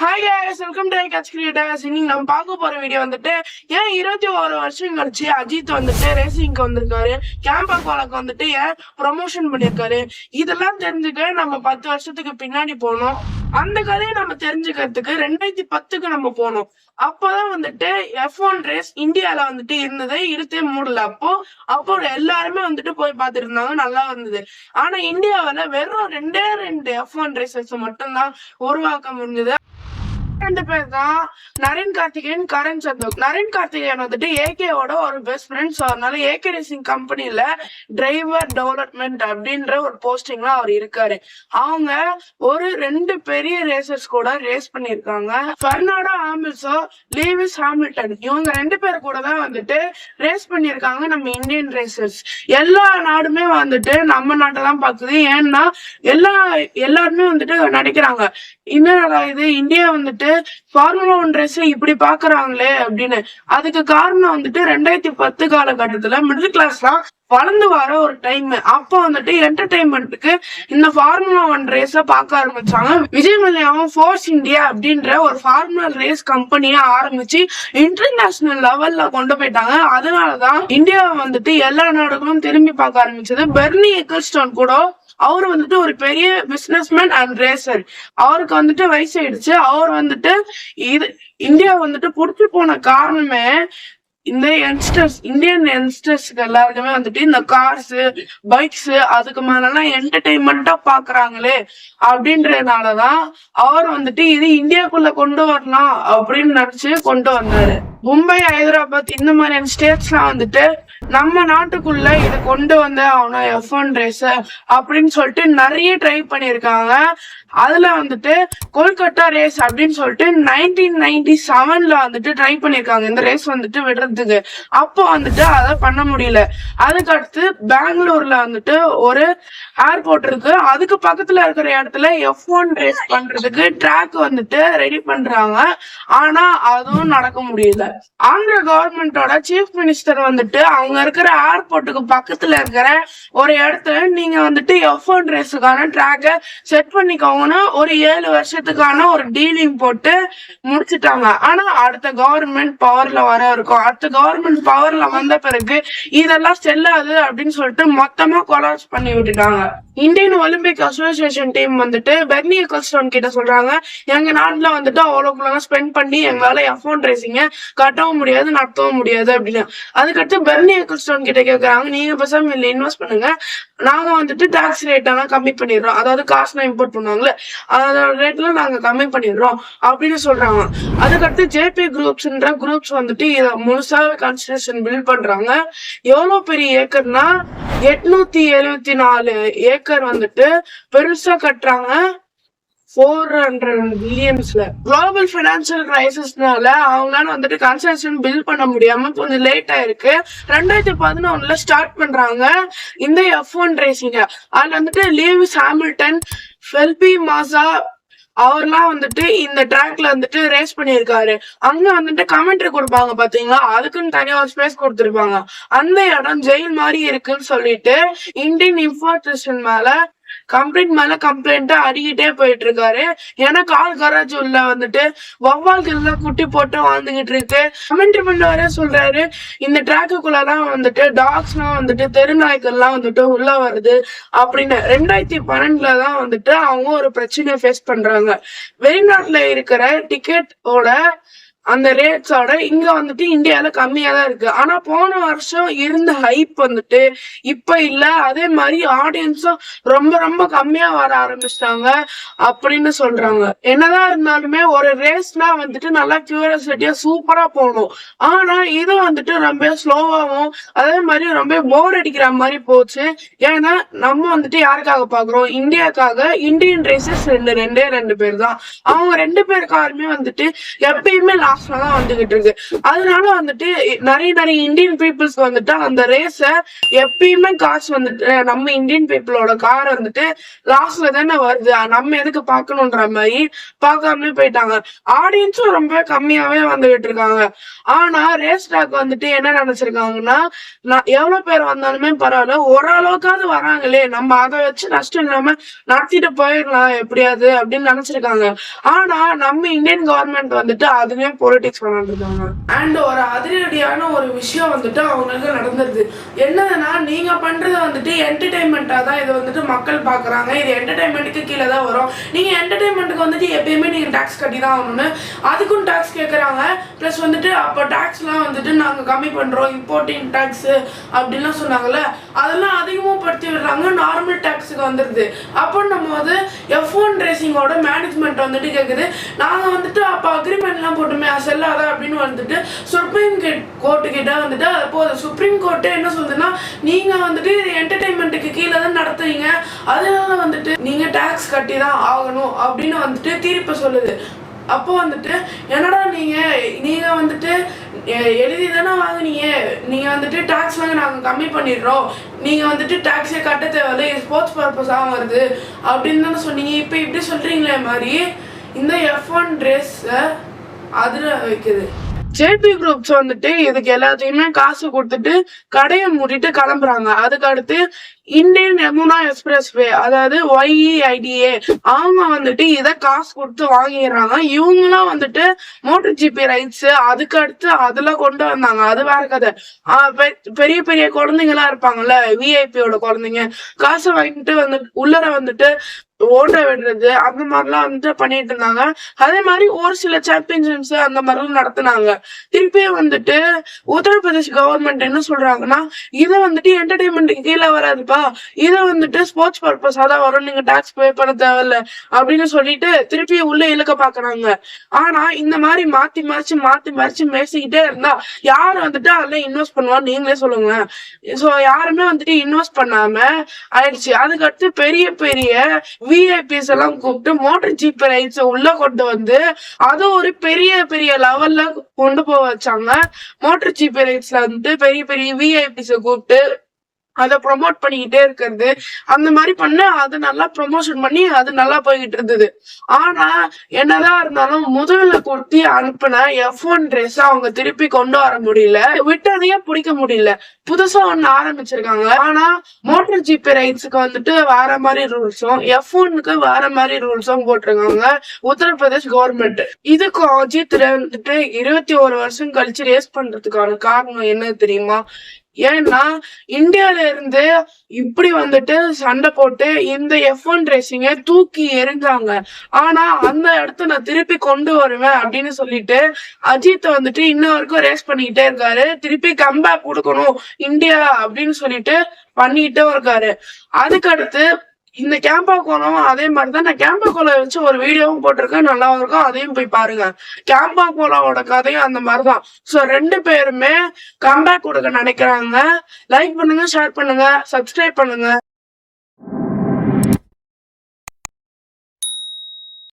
Hi guys, welcome to Catch Creators. இன்னைக்கு நம்ம பார்க்க போற வீடியோ வந்துட்டு ஏன் 21 வருஷம் கழிச்சு அஜித் வந்துட்டு ரேசிங்க்கு வந்திருக்காரு, கேம்பக் வாழக்கு வந்துட்டு ஏன் ப்ரொமோஷன் பண்ணிருக்காரு, இதெல்லாம் தெரிஞ்சுக்க நம்ம 10 வருஷத்துக்கு பின்னாடி போனோம். அந்த கதையை நம்ம தெரிஞ்சுக்கிறதுக்கு 2010க்கு நம்ம போனோம். அப்பதான் வந்துட்டு F1 ரேஸ் இந்தியால வந்துட்டு இருந்தது, இருத்தே மூடல. அப்போ எல்லாருமே வந்துட்டு போய் பார்த்துட்டு இருந்தாங்க, நல்லா இருந்தது. ஆனா இந்தியாவில வெறும் ரெண்டு F1 ரேசஸ் மட்டும்தான் உருவாக்க முடிஞ்சது. ரெண்டு பேர் தான், நரேன் கார்த்திகேயன், கரண் சந்தோக். நரேன் கார்த்திகேயன் வந்துட்டு ஏகேவோட ஒரு பெஸ்ட் ஃப்ரெண்ட்ஸ். அதனால ஏகே ரேசிங் கம்பெனில டிரைவர் டெவலப்மெண்ட் அப்படின்ற ஒரு போஸ்டிங்ல அவர் இருக்காரு. அவங்க ஒரு 2 பெரிய ரேசர்ஸ் கூட ரேஸ் பண்ணிருக்காங்க. பெர்னார்டோ ஹாமில்டோ, லூயிஸ் ஹாமில்டன், இவங்க 2 பேர் கூட தான் வந்துட்டு ரேஸ் பண்ணிருக்காங்க. நம்ம இந்தியன் ரேசர்ஸ் எல்லா நாடுமே வந்துட்டு நம்ம நாட்டை தான் பாக்குது. ஏன்னா எல்லாருமே வந்துட்டு நினைக்கிறாங்க, என்னடா இது இந்தியா வந்துட்டு ஃபார்முலா 1 ரேஸ் இப்படி பாக்குறாங்களே அப்படின்னு. அதுக்கு காரணம் வந்துட்டு 2010 காலகட்டத்துல மிடில் கிளாஸ் தான் வளர்ந்து வர ஒரு டைம். அப்போ வந்துட்டு என்டர்டைன்மெண்ட்டுக்கு இந்த ஃபார்முலா 1 ரேஸ பார்க்க ஆரம்பிச்சாங்க. விஜய் மல்லையாவும் ஃபோர்ஸ் இந்தியா அப்படின்ற ஒரு ஃபார்முலா ரேஸ் கம்பெனியை ஆரம்பிச்சு இன்டர்நேஷனல் லெவல்ல கொண்டு போயிட்டாங்க. அதனாலதான் இந்தியாவை வந்துட்டு எல்லா நாடுகளும் திரும்பி பார்க்க ஆரம்பிச்சது. பெர்னி எக்கல்ஸ்டோன் கூட, அவர் வந்துட்டு ஒரு பெரிய பிசினஸ்மேன் அண்ட் ரேசர். அவருக்கு வந்துட்டு வயசு ஆயிடுச்சு. அவர் வந்துட்டு இந்தியா வந்துட்டு புடிச்சு போன காரணமே இந்த இந்தியன் யங்ஸ்டர்ஸ்க்கு எல்லாருக்குமே வந்துட்டு இந்த கார்ஸ், பைக்ஸ், அதுக்கு மேலாம் என்டர்டைன்மெண்டா பாக்குறாங்களே அப்படின்றதுனாலதான் அவர் வந்துட்டு இது இந்தியாக்குள்ள கொண்டு வரலாம் அப்படின்னு நினைச்சு கொண்டு வந்தாரு. மும்பை, ஹைதராபாத் இந்த மாதிரியான ஸ்டேட்ஸ் எல்லாம் வந்துட்டு நம்ம நாட்டுக்குள்ள இதை கொண்டு வந்த அவன F1 ரேஸ் அப்படின்னு சொல்லிட்டு நிறைய ட்ரை பண்ணிருக்காங்க. அதுல வந்துட்டு கொல்கத்தா ரேஸ் அப்படின்னு சொல்லிட்டு 1997ல வந்துட்டு ட்ரை பண்ணிருக்காங்க இந்த ரேஸ் வந்துட்டு விடுறதுக்கு. அப்போ வந்துட்டு அதை பண்ண முடியல. அதுக்கு அடுத்து பெங்களூர்ல வந்துட்டு ஒரு ஏர்போர்ட் இருக்கு, அதுக்கு பக்கத்துல இருக்கிற இடத்துல F1 ரேஸ் பண்றதுக்கு ட்ராக் வந்துட்டு ரெடி பண்றாங்க. ஆனா அதுவும் நடக்க முடியல. ஆந்திர கவர்மெண்டோட சீஃப் மினிஸ்டர் வந்துட்டு அவங்க இருக்கிற ஏர்போர்ட்டுக்கு பக்கத்துல இருக்கிற ஒரு இடத்துல நீங்க வந்துட்டு F1 ரேஸுக்கான ட்ராக்க செட் பண்ணிக்கோங்கன்னா ஒரு 7 வருஷத்துக்கான ஒரு டீலிங் போட்டு முடிச்சுட்டாங்க. ஆனா அடுத்த கவர்மெண்ட் பவர்ல வர இருக்கும். அடுத்த கவர்மெண்ட் பவர்ல வந்த பிறகு இதெல்லாம் செல்லாது அப்படின்னு சொல்லிட்டு மொத்தமா கொலாப்ஸ் பண்ணி விட்டுட்டாங்க. இந்தியன் ஒலிம்பிக் அசோசியேஷன் டீம் வந்துட்டு பெர்னி எக்கல்ஸ்டோன் கிட்ட சொல்றாங்க, எங்க நாட்டுல வந்துட்டு அவ்வளவுக்குள்ள ஸ்பெண்ட் பண்ணி எங்களால F1 ரேசிங்க கட்டவும் முடியாது, நடத்தவும் முடியாது அப்படின்னு. அதுக்கடுத்து பெர்னி எக்கல்ஸ்டோன் கிட்ட கேக்குறாங்க, நீங்க பேசாம இல்ல இன்வெஸ்ட் பண்ணுங்க, நாங்க வந்துட்டு டாக்ஸ் ரேட் எல்லாம் கம்மி பண்ணிடுறோம், அதாவது காசுலாம் இம்போர்ட் பண்ணுவாங்களே அதோட ரேட்ல நாங்க கம்மி பண்ணிடுறோம் அப்படின்னு சொல்றாங்க. அதுக்கடுத்து ஜேபி குரூப்ஸ் வந்துட்டு இதை முழுசாவே கன்ஸ்ட்ரக்ஷன் பில்ட் பண்றாங்க. எவ்வளவு பெரிய ஏக்கர்னா 874 ஏக்கர் வந்துட்டு பெருசா கட்டுறாங்க. 400 பில்லியன்ஸ்ல. குளோபல் பினான்சியல் கிரைசிஸ்னால அவங்களால வந்துட்டு கன்ஸ்ட்ரக்ஷன் பில்ட் பண்ண முடியாம கொஞ்சம் லேட் ஆயிருக்கு. 2011ல ஸ்டார்ட் பண்றாங்க இந்த F1 ரேசிங்க. அதுல வந்துட்டு லூயிஸ் ஹாமில்டன், ஃபெலிப்பி மாசா அவர்லாம் வந்துட்டு இந்த ட்ராக்ல வந்துட்டு ரேஸ் பண்ணிருக்காரு. அங்க வந்துட்டு கமெண்ட்ரி கொடுப்பாங்க பாத்தீங்களா, அதுக்குன்னு தனியா ஒரு ஸ்பேஸ் கொடுத்துருப்பாங்க. அந்த இடம் ஜெயில் மாதிரி இருக்குன்னு சொல்லிட்டு இந்தியன் இன்ஃபோர்டேஷன் கம்ப்ளைண்ட் அடிக்கிட்டே போயிட்டு இருக்காரு. ஏன்னா கால் கராஜ் உள்ள வந்துட்டு வவ்வால்கள் எல்லாம் குட்டி போட்டு வாழ்ந்துகிட்டு இருக்கு. கமெண்ட்ரி பண்ண சொல்றாரு, இந்த ட்ராக்குக்குள்ளதான் வந்துட்டு டாக்ஸ் எல்லாம் வந்துட்டு தெருநாய்கள் எல்லாம் வந்துட்டு உள்ள வருது அப்படின்னு. 2012ல தான் வந்துட்டு அவங்க ஒரு பிரச்சனையை ஃபேஸ் பண்றாங்க. வெளிநாட்டுல இருக்கிற டிக்கெட்டோட அந்த ரேட்ஸோட இங்க வந்துட்டு இந்தியால கம்மியா தான் இருக்கு. ஆனா போன வருஷம் இருந்த ஹைப் வந்துட்டு இப்ப இல்ல. அதே மாதிரி ஆடியன்ஸும் ரொம்ப ரொம்ப கம்மியா வர ஆரம்பிச்சிட்டாங்க அப்படின்னு சொல்றாங்க. என்னதான் இருந்தாலுமே ஒரு ரேஸ்னா வந்துட்டு நல்லா கியூரியாசிட்டியா சூப்பரா போகணும். ஆனா இது வந்துட்டு ரொம்ப ஸ்லோவாவும் அதே மாதிரி ரொம்ப போர் அடிக்கிற மாதிரி போச்சு. ஏன்னா நம்ம வந்துட்டு யாருக்காக பாக்குறோம், இந்தியாக்காக. இந்தியன் ரேசஸ் ரெண்டு பேர் தான். அவங்க 2 பேருக்காருமே வந்துட்டு எப்பயுமே லாஸ்ட்ல தான் வந்துகிட்டு இருக்கு. அதனால வந்துட்டு நிறைய இந்தியன் பீப்புள்ஸ் வந்துட்டு அந்த ரேஸ எப்பயுமே காசு வந்துட்டு நம்ம இந்தியன் பீப்புளோட கார் வந்துட்டு லாஸ்ட்ல தானே வருது, நம்ம எதுக்கு பாக்கணும்ன்ற மாதிரி பார்க்காமலே போயிட்டாங்க. ஆடியன்ஸும் ரொம்ப கம்மியாவே வந்துகிட்டு இருக்காங்க. ஆனா ரேஸ் ட்ராக் வந்துட்டு என்ன நினைச்சிருக்காங்கன்னா, எவ்வளவு பேர் வந்தாலுமே பரவாயில்ல, ஓரளவுக்காவது வராங்களே, நம்ம அதை வச்சு நஷ்டம் இல்லாம நடத்திட்டு போயிடலாம் எப்படியாவது அப்படின்னு நினைச்சிருக்காங்க. ஆனா நம்ம இந்தியன் கவர்மெண்ட் வந்துட்டு அதுலயும் பொலிட்டிக்ஸ் பண்ணிட்டு இருக்காங்க. அண்ட் ஒரு அதிரடியான ஒரு விஷயம் வந்துட்டு அவங்களுக்கு நடந்துருது. என்னதுன்னா, நீங்க பண்றது வந்துட்டு என்டர்டைன்மெண்டா தான் இது வந்துட்டு மக்கள் பாக்குறாங்க, இது என்டர்டைன்மெண்ட்டுக்கு கீழே தான் வரும், நீங்க என்டர்டைன்மெண்ட்டுக்கு வந்துட்டு எப்பயுமே நீங்க டாக்ஸ் கட்டி தான் ஆகணும்னு அதுக்கும் டாக்ஸ் கேட்கறாங்க. பிளஸ் வந்துட்டு அப்போ டாக்ஸ்லாம் வந்துட்டு நாங்க கம்மி பண்றோம், இம்போர்ட்டிங் டாக்ஸ் அப்படின்லாம் சொன்னாங்கல்ல, அதெல்லாம் அதிகமும் படுத்தி விடுறாங்க, நார்மல் டாக்ஸுக்கு வந்துருது. அப்படின்னும் போது F1 ரேசிங்கோட மேனேஜ்மெண்ட் வந்துட்டு கேக்குது, நாங்க வந்துட்டு அப்ப அக்ரிமெண்ட்லாம் போட்டுமே செல்லாத அப்படின்னு வந்துட்டு சுப்ரீம் கோர்ட்டு கிட்ட வந்துட்டு போதும். சுப்ரீம் கோர்ட்டே என்ன சொல்லுதுன்னா, நீங்க வந்துட்டு என்டர்டைன்மெண்ட்டுக்கு கீழே தான் நடத்துறீங்க, அதனால வந்துட்டு நீங்க டாக்ஸ் கட்டி தான் ஆகணும் அப்படின்னு வந்துட்டு தீர்ப்பு சொல்லுது. அப்போ வந்துட்டு என்னடா நீங்க வந்துட்டு எழுதி தானே வாங்கினீங்க, நீங்க வந்துட்டு டாக்ஸ் வாங்க நாங்க கம்மி பண்ணிடுறோம், நீங்க வந்துட்டு டாக்ஸே கட்ட தேவையில்லை, ஸ்போர்ட்ஸ் பர்பஸாக வருது அப்படின்னு தானே சொன்னீங்க, இப்போ இப்படி சொல்றீங்களே மாதிரி இந்த F1 ரேஸ் அதிர வைக்குது. ஜேபி குரூப்ஸ் வந்துட்டு இதுக்கு எல்லாத்தையுமே காசு கொடுத்துட்டு கடையை மூடிட்டு கிளம்புறாங்க. அதுக்கு அடுத்து இந்தியன் யமுனா எக்ஸ்பிரஸ்-வே, அதாவது YEIDA, அவங்க வந்துட்டு இதை காசு கொடுத்து வாங்கிடுறாங்க. இவங்களாம் வந்துட்டு மோட்டர் ஜிபி ரைட்ஸ் அதுக்கு அடுத்து அதெல்லாம் கொண்டு வந்தாங்க, அது வேற கதை. பெரிய பெரிய குழந்தைங்களா இருப்பாங்கல்ல, விஐபியோட குழந்தைங்க, காசை வாங்கிட்டு வந்து உள்ளர வந்துட்டு ஓட்ட விடுறது அந்த மாதிரிலாம் வந்துட்டு பண்ணிட்டு இருந்தாங்க. அதே மாதிரி ஒரு சில சாம்பியன்ஷிப்ஸ் அந்த மாதிரிலாம் நடத்தினாங்க. திருப்பியும் வந்துட்டு உத்தரப்பிரதேஷ் கவர்மெண்ட் என்ன சொல்றாங்கன்னா, இதை வந்துட்டு என்டர்டைன்மெண்ட்டுக்கு கீழே வராதுப்பா, இதை வந்துட்டு ஸ்போர்ட்ஸ் பர்பஸா தான் வரும், நீங்க டாக்ஸ் பே பண்ண தேவையில்ல அப்படின்னு சொல்லிட்டு திருப்பி உள்ள இழுக்க பாக்குறாங்க. ஆனா இந்த மாதிரி மாத்தி மறைச்சு பேசிக்கிட்டே இருந்தா யாரு வந்துட்டு அதெல்லாம் இன்வெஸ்ட் பண்ணுவான்னு நீங்களே சொல்லுங்க. சோ யாருமே வந்துட்டு இன்வெஸ்ட் பண்ணாம ஆயிடுச்சு. அதுக்கடுத்து பெரிய பெரிய விஐபிஸ் எல்லாம் கூப்பிட்டு மோட்டர் ஜிபி ரைட்ஸ் உள்ள கொண்டு வந்து அது ஒரு பெரிய லெவல்ல கொண்டு போக வச்சாங்க. மோட்டர் ஜிபி ரைட்ஸ்ல வந்துட்டு பெரிய பெரிய விஐபிஸ் கூப்பிட்டு அதை ப்ரொமோட் பண்ணிக்கிட்டே இருக்கிறது, அந்த மாதிரி பண்ண அது நல்லா ப்ரொமோஷன் பண்ணி அது நல்லா போய்கிட்டு இருந்தது. ஆனா என்னதான் இருந்தாலும் முதல்ல கொடுத்து அனுப்பின F1 ரேஸ் அவங்க திருப்பி கொண்டு வர முடியல, விட்டதையே பிடிக்க முடியல, புதுசா ஒண்ணு ஆரம்பிச்சிருக்காங்க. ஆனா மோட்டர் ஜிபி ரைட்ஸுக்கு வந்துட்டு வேற மாதிரி ரூல்ஸும் F1க்கு வேற மாதிரி ரூல்ஸும் போட்டிருக்காங்க உத்தரப்பிரதேஷ் கவர்மெண்ட். இதுக்கும் அஜித் வந்துட்டு 21 வருஷம் கழிச்சு ரேஸ் பண்றதுக்கான காரணம் என்ன தெரியுமா? ஏன்னா இந்தியால இருந்து இப்படி வந்துட்டு சண்டை போட்டு இந்த F1 ரேசிங்க தூக்கி எறிஞ்சாங்க. ஆனா அந்த இடத்த நான் திருப்பி கொண்டு வருவேன் அப்படின்னு சொல்லிட்டு அஜித் வந்துட்டு இன்ன வரைக்கும் ரேஸ் பண்ணிக்கிட்டே இருக்காரு. திருப்பி கம்பேக் கொடுக்கணும் இந்தியா அப்படின்னு சொல்லிட்டு பண்ணிட்டே இருக்காரு. அதுக்கு அடுத்து இந்த கேம்பா கோலம் அதே மாதிரிதான், நான் கேம்பா கோலம் வச்சு ஒரு வீடியோவும் போட்டிருக்கேன், நல்லா இருக்கும், அதையும் போய் பாருங்க. கேம்பா கோலாவோட கதையும் அந்த மாதிரிதான். சோ 2 பேருமே கம்பேக் கொடுக்க நினைக்கிறாங்க. லைக் பண்ணுங்க, ஷேர் பண்ணுங்க, சப்ஸ்கிரைப் பண்ணுங்க.